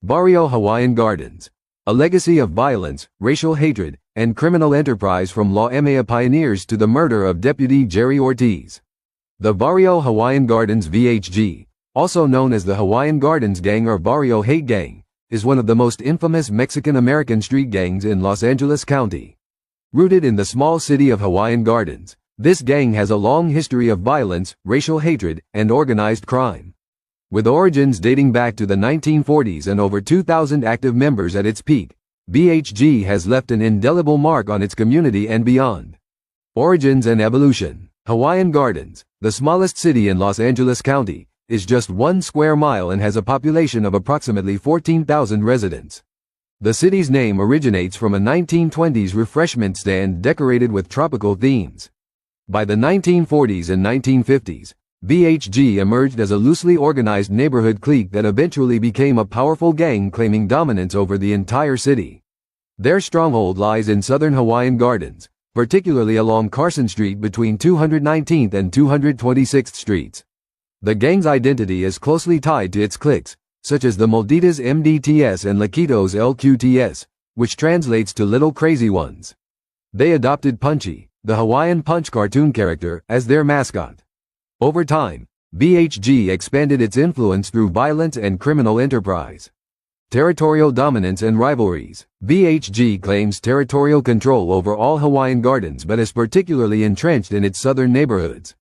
Varrio Hawaiian Gardens. A legacy of violence, racial hatred, and criminal enterprise from HAWAIIAN pioneers to the murder of Deputy Jerry Ortiz. The Varrio Hawaiian Gardens VHG, also known as the Hawaiian Gardens Gang or Varrio Hate Gang, is one of the most infamous Mexican-American street gangs in Los Angeles County. Rooted in the small city of Hawaiian Gardens, this gang has a long history of violence, racial hatred, and organized crime. With origins dating back to the 1940s and over 2,000 active members at its peak, VHG has left an indelible mark on its community and beyond. Origins and evolution. Hawaiian Gardens, the smallest city in Los Angeles County, is just 1 square mile and has a population of approximately 14,000 residents. The city's name originates from a 1920s refreshment stand decorated with tropical themes. By the 1940s and 1950s, VHG emerged as a loosely organized neighborhood clique that eventually became a powerful gang claiming dominance over the entire city. Their stronghold lies in southern Hawaiian Gardens, particularly along Carson Street between 219th and 226th Streets. The gang's identity is closely tied to its cliques, such as the Malditas MDTS and Laquitos LQTS, which translates to Little Crazy Ones. They adopted Punchy, the Hawaiian Punch cartoon character, as their mascot. Over time, VHG expanded its influence through violence and criminal enterprise. Territorial dominance and rivalries. VHG claims territorial control over all Hawaiian Gardens but is particularly entrenched in its southern neighborhoods.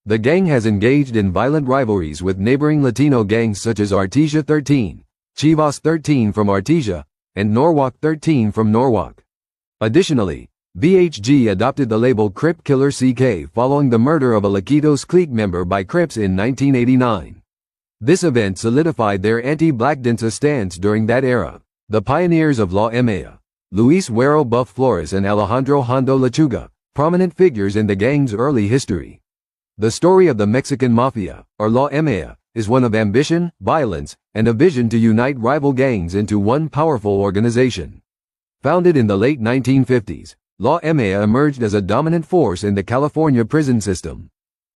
The gang has engaged in violent rivalries with neighboring Latino gangs such as Artesia 13, Chivas 13 from Artesia, and Norwalk 13 from Norwalk. Additionally, VHG adopted the label Crip Killer CK following the murder of a Laquitos clique member by Crips in 1989. This event solidified their anti-blackdensa stance during that era. The pioneers of HAWAIIAN, Luis Huero Buff Flores and Alejandro Hondo Lechuga, prominent figures in the gang's early history. The story of the Mexican Mafia, or HAWAIIAN, is one of ambition, violence, and a vision to unite rival gangs into one powerful organization. Founded in the late 1950s, HAWAIIAN emerged as a dominant force in the California prison system.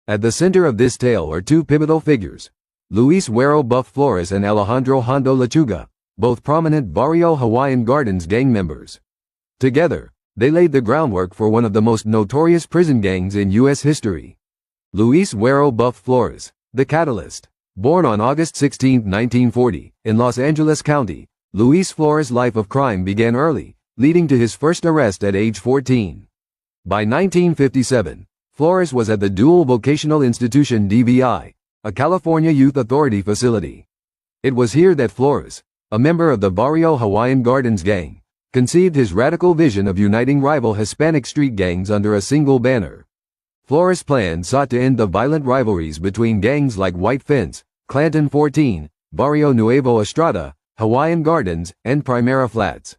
At the center of this tale are two pivotal figures, Luis Huero Buff Flores and Alejandro Hondo Lechuga, both prominent Varrio Hawaiian Gardens gang members. Together, they laid the groundwork for one of the most notorious prison gangs in U.S. history. Luis Huero Buff Flores, the catalyst. Born on August 16, 1940, in Los Angeles County, Luis Flores' life of crime began early, leading to his first arrest at age 14. By 1957, Flores was at the Dual Vocational Institution DVI, a California Youth Authority facility. It was here that Flores, a member of the Varrio Hawaiian Gardens gang, conceived his radical vision of uniting rival Hispanic street gangs under a single banner. Flores' plan sought to end the violent rivalries between gangs like White Fence, Clanton 14, Barrio Nuevo Estrada, Hawaiian Gardens, and Primera Flats.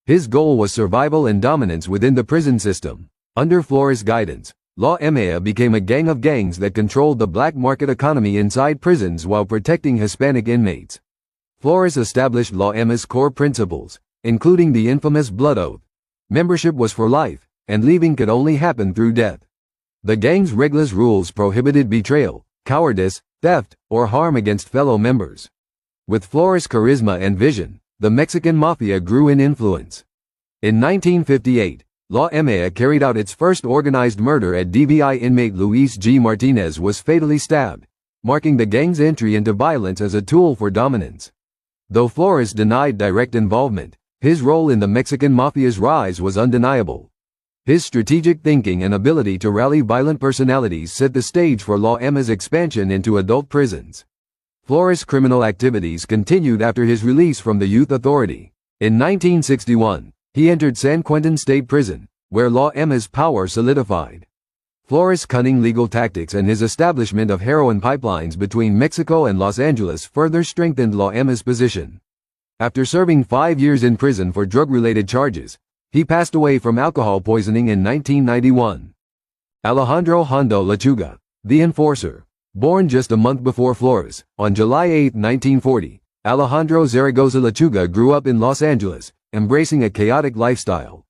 His goal was survival and dominance within the prison system. Under Flores' guidance, HAWAIIAN became a gang of gangs that controlled the black market economy inside prisons while protecting Hispanic inmates. Flores established HAWAIIAN's core principles, including the infamous blood oath. Membership was for life, and leaving could only happen through death. The gang's rigorous rules prohibited betrayal, cowardice, theft, or harm against fellow members. With Flores' charisma and vision, the Mexican Mafia grew in influence. In 1958, HAWAIIAN carried out its first organized murder at DVI inmate Luis G. Martinez was fatally stabbed, marking the gang's entry into violence as a tool for dominance. Though Flores denied direct involvement, his role in the Mexican Mafia's rise was undeniable. His strategic thinking and ability to rally violent personalities set the stage for HAWAIIAN's expansion into adult prisons. Flores' criminal activities continued after his release from the Youth Authority. In 1961, he entered San Quentin State Prison, where HAWAIIAN's power solidified. Flores' cunning legal tactics and his establishment of heroin pipelines between Mexico and Los Angeles further strengthened HAWAIIAN's position. After serving 5 years in prison for drug-related charges, he passed away from alcohol poisoning in 1991. Alejandro Hondo Lechuga, the enforcer. Born just a month before Flores, on July 8, 1940, Alejandro Zaragoza Lechuga grew up in Los Angeles, embracing a chaotic lifestyle.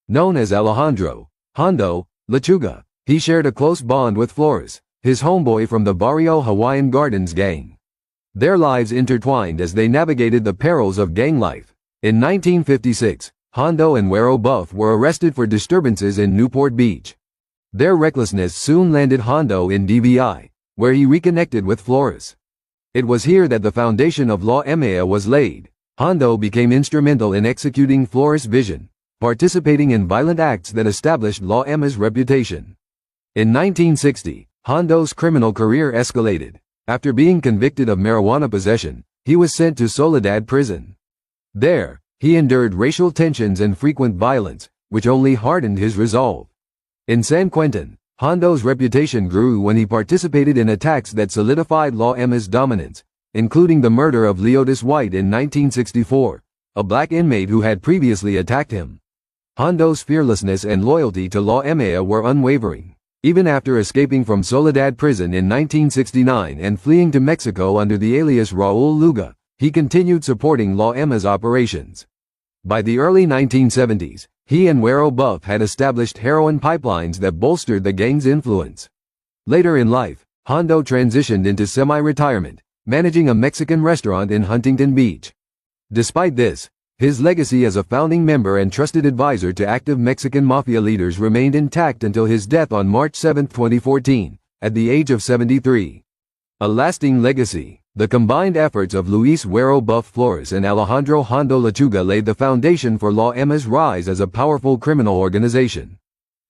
Known as Alejandro Hondo Lechuga, he shared a close bond with Flores, his homeboy from the Varrio Hawaiian Gardens gang. Their lives intertwined as they navigated the perils of gang life. In 1956, Hondo and Warrio Buff were arrested for disturbances in Newport Beach. Their recklessness soon landed Hondo in DVI, where he reconnected with Flores. It was here that the foundation of HAWAIIAN was laid. Hondo became instrumental in executing Flores' vision, participating in violent acts that established HAWAIIAN's reputation. In 1960, Hondo's criminal career escalated. After being convicted of marijuana possession, he was sent to Soledad prison. There, he endured racial tensions and frequent violence, which only hardened his resolve. In San Quentin, Hondo's reputation grew when he participated in attacks that solidified HAWAIIAN's dominance, including the murder of Leotis White in 1964, a black inmate who had previously attacked him. Hondo's fearlessness and loyalty to HAWAIIAN were unwavering. Even after escaping from Soledad prison in 1969 and fleeing to Mexico under the alias Raul Luga, he continued supporting HAWAIIAN's operations. By the early 1970s, he and Warrio Buff had established heroin pipelines that bolstered the gang's influence. Later in life, Hondo transitioned into semi-retirement, managing a Mexican restaurant in Huntington Beach. Despite this, his legacy as a founding member and trusted advisor to active Mexican mafia leaders remained intact until his death on March 7, 2014, at the age of 73. A lasting legacy. The combined efforts of Luis Warrio Buff Flores and Alejandro Hondo Lechuga laid the foundation for HAWAIIAN's rise as a powerful criminal organization.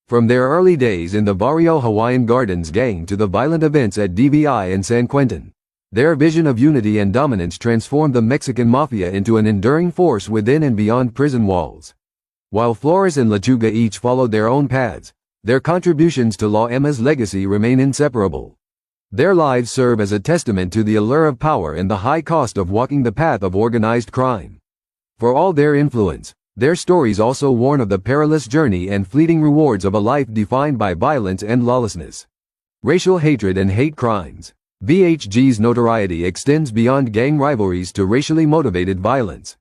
From their early days in the Varrio Hawaiian Gardens gang to the violent events at DVI and San Quentin, their vision of unity and dominance transformed the Mexican mafia into an enduring force within and beyond prison walls. While Flores and Lechuga each followed their own paths, their contributions to HAWAIIAN's legacy remain inseparable. Their lives serve as a testament to the allure of power and the high cost of walking the path of organized crime. For all their influence, their stories also warn of the perilous journey and fleeting rewards of a life defined by violence and lawlessness. Racial hatred and hate crimes. VHG's notoriety extends beyond gang rivalries to racially motivated violence.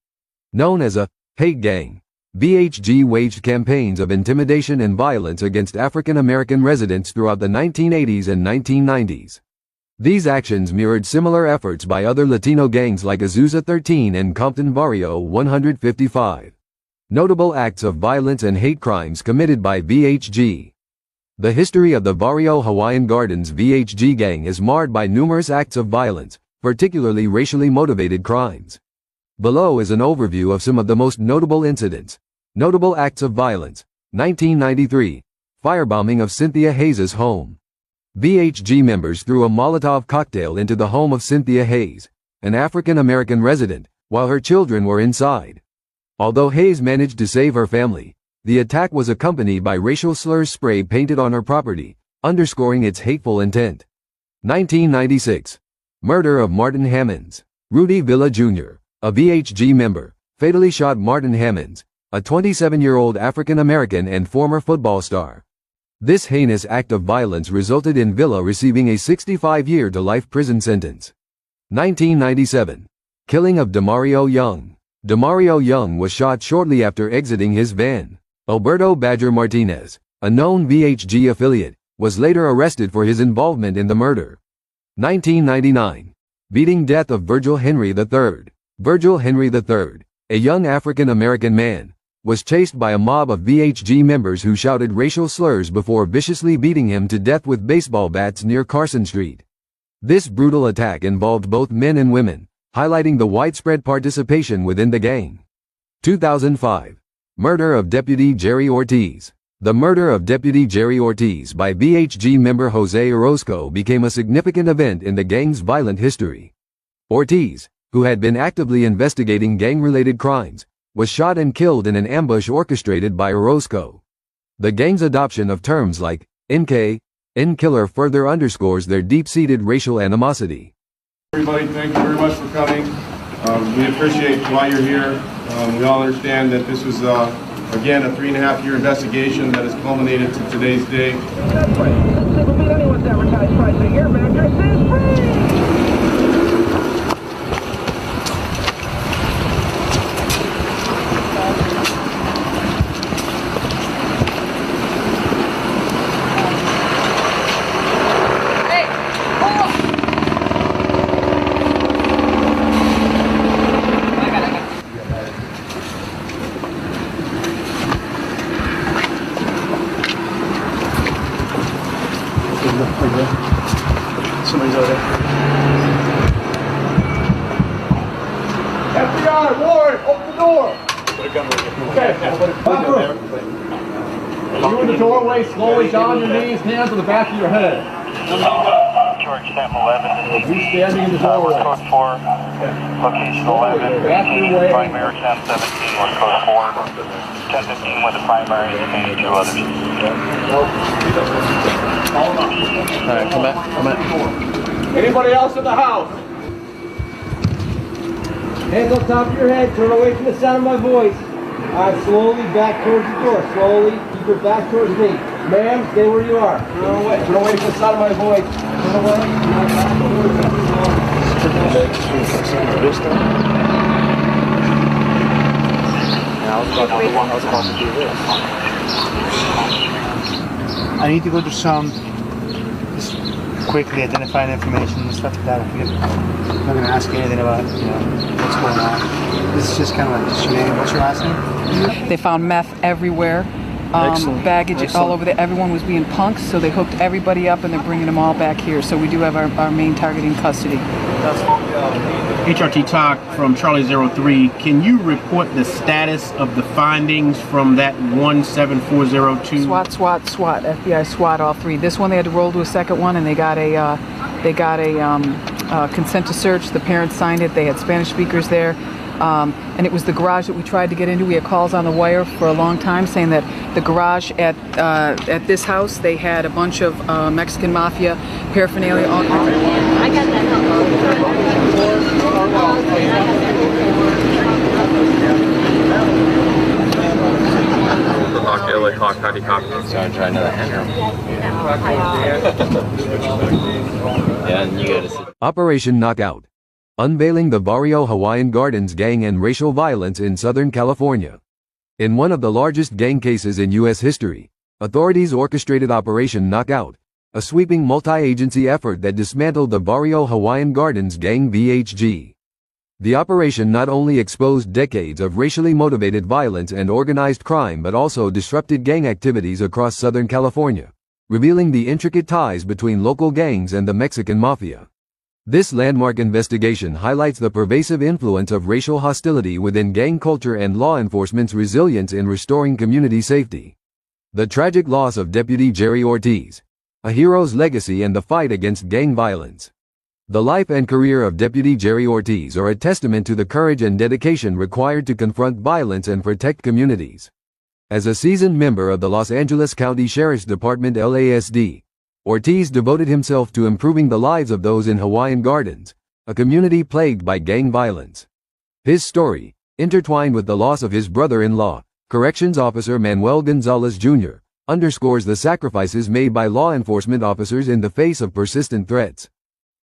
Known as a hate gang, VHG waged campaigns of intimidation and violence against African American residents throughout the 1980s and 1990s. These actions mirrored similar efforts by other Latino gangs like Azusa 13 and Compton Varrio 155. Notable acts of violence and hate crimes committed by VHG. The history of the Varrio Hawaiian Gardens VHG gang is marred by numerous acts of violence, particularly racially motivated crimes. Below is an overview of some of the most notable incidents. Notable acts of violence. 1993. Firebombing of Cynthia Hayes' home. VHG members threw a Molotov cocktail into the home of Cynthia Hayes, an African-American resident, while her children were inside. Although Hayes managed to save her family, the attack was accompanied by racial slurs spray painted on her property, underscoring its hateful intent. 1996. Murder of Martin Hammonds. Rudy Villa Jr., a VHG member, fatally shot Martin Hammonds, a 27-year-old African-American and former football star. This heinous act of violence resulted in Villa receiving a 65-year to life prison sentence. 1997. Killing of Demario Young. Demario Young was shot shortly after exiting his van. Alberto Badger Martinez, a known VHG affiliate, was later arrested for his involvement in the murder. 1999. Beating death of Virgil Henry III. Virgil Henry III, a young African-American man, was chased by a mob of VHG members who shouted racial slurs before viciously beating him to death with baseball bats near Carson Street. This brutal attack involved both men and women, highlighting the widespread participation within the gang. 2005. Murder of Deputy Jerry Ortiz. The murder of Deputy Jerry Ortiz by VHG member Jose Orozco became a significant event in the gang's violent history. Ortiz, who had been actively investigating gang-related crimes, was shot and killed in an ambush orchestrated by Orozco. The gang's adoption of terms like NK, N-killer further underscores their deep-seated racial animosity. Everybody, thank you very much for coming. We appreciate why you're here. We all understand that this was, again, a 3.5-year investigation that has culminated to today's day. That's right. Single beat anyone's advertised price of your mattress is free! FBI, warrant, open the door. Okay. You in the doorway, slowly down your knees, hands on the back of your head. George 1011. You standing in the doorway. Code 4. Location 11. Back your way. Primary 1017 was code 4. 1015 with the primary and 2 others. Alright, come back. Anybody else in the house? Hands on top of your head, turn away from the sound of my voice. Alright, slowly back towards the door. Slowly, keep your back towards me. Ma'am, stay where you are. Turn away. Turn away from the sound of my voice. Turn away. I need to go to some, just quickly identifying information and stuff like that. I'm not going to ask you anything about, what's going on. This is just kind of like, just your name. What's your last name? They found meth everywhere. Baggage all over there. Everyone was being punks, so they hooked everybody up and they're bringing them all back here. So we do have our main target in custody. HRT Talk from Charlie 03. Can you report the status of the findings from that 17402? SWAT, FBI SWAT, all three. This one they had to roll to a second one, and they got a consent to search. The parents signed it. They had Spanish speakers there. And it was the garage that we tried to get into. We had calls on the wire for a long time saying that the garage at this house, they had a bunch of Mexican mafia paraphernalia. I got that. Sorry, try another hand. Yeah, and you gotta sit. Operation Knockout. Unveiling the Varrio Hawaiian Gardens gang and racial violence in Southern California. In one of the largest gang cases in U.S. history, authorities orchestrated Operation Knockout, a sweeping multi-agency effort that dismantled the Varrio Hawaiian Gardens gang VHG. The operation not only exposed decades of racially motivated violence and organized crime but also disrupted gang activities across Southern California, revealing the intricate ties between local gangs and the Mexican mafia. This landmark investigation highlights the pervasive influence of racial hostility within gang culture and law enforcement's resilience in restoring community safety. The tragic loss of Deputy Jerry Ortiz, a hero's legacy in the fight against gang violence. The life and career of Deputy Jerry Ortiz are a testament to the courage and dedication required to confront violence and protect communities. As a seasoned member of the Los Angeles County Sheriff's Department LASD, Ortiz devoted himself to improving the lives of those in Hawaiian Gardens, a community plagued by gang violence. His story, intertwined with the loss of his brother-in-law, Corrections Officer Manuel Gonzalez Jr., underscores the sacrifices made by law enforcement officers in the face of persistent threats.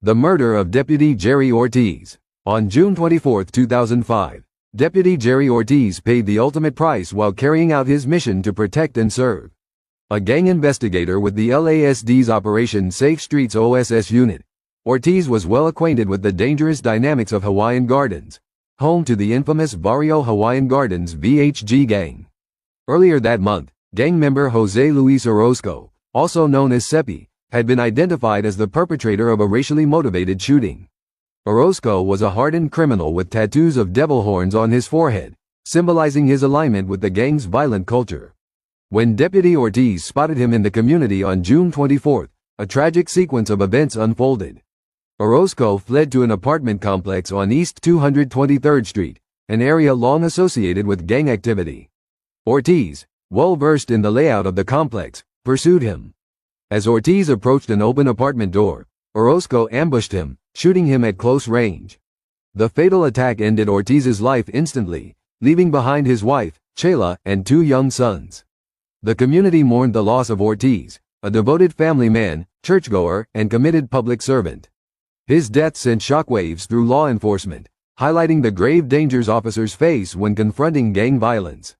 The murder of Deputy Jerry Ortiz. On June 24, 2005, Deputy Jerry Ortiz paid the ultimate price while carrying out his mission to protect and serve. A gang investigator with the LASD's Operation Safe Streets OSS unit, Ortiz was well acquainted with the dangerous dynamics of Hawaiian Gardens, home to the infamous Varrio Hawaiian Gardens VHG gang. Earlier that month, gang member Jose Luis Orozco, also known as Seppi, had been identified as the perpetrator of a racially motivated shooting. Orozco was a hardened criminal with tattoos of devil horns on his forehead, symbolizing his alignment with the gang's violent culture. When Deputy Ortiz spotted him in the community on June 24, a tragic sequence of events unfolded. Orozco fled to an apartment complex on East 223rd Street, an area long associated with gang activity. Ortiz, well versed in the layout of the complex, pursued him. As Ortiz approached an open apartment door, Orozco ambushed him, shooting him at close range. The fatal attack ended Ortiz's life instantly, leaving behind his wife, Chela, and 2 young sons. The community mourned the loss of Ortiz, a devoted family man, churchgoer, and committed public servant. His death sent shockwaves through law enforcement, highlighting the grave dangers officers face when confronting gang violence.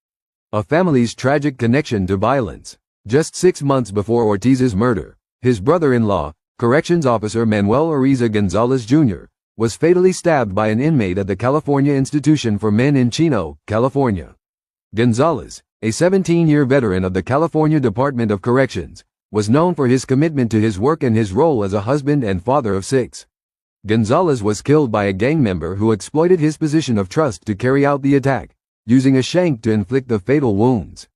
A family's tragic connection to violence. Just 6 months before Ortiz's murder, his brother-in-law, Corrections Officer Manuel Ariza Gonzalez Jr., was fatally stabbed by an inmate at the California Institution for Men in Chino, California. Gonzalez, a 17-year veteran of the California Department of Corrections, was known for his commitment to his work and his role as a husband and father of 6. Gonzalez was killed by a gang member who exploited his position of trust to carry out the attack, using a shank to inflict the fatal wounds.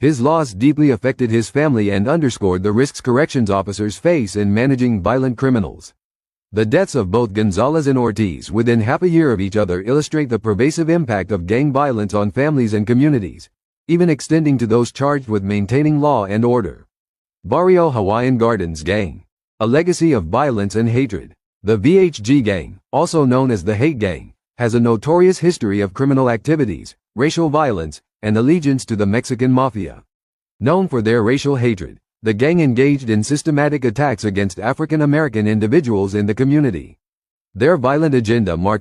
His loss deeply affected his family and underscored the risks corrections officers face in managing violent criminals. The deaths of both Gonzalez and Ortiz within half a year of each other illustrate the pervasive impact of gang violence on families and communities, even extending to those charged with maintaining law and order. Varrio Hawaiian Gardens Gang. A legacy of violence and hatred. The VHG Gang, also known as the Hate Gang, has a notorious history of criminal activities, racial violence, and allegiance to the Mexican Mafia. Known for their racial hatred, the gang engaged in systematic attacks against African American individuals in the community. Their violent agenda marked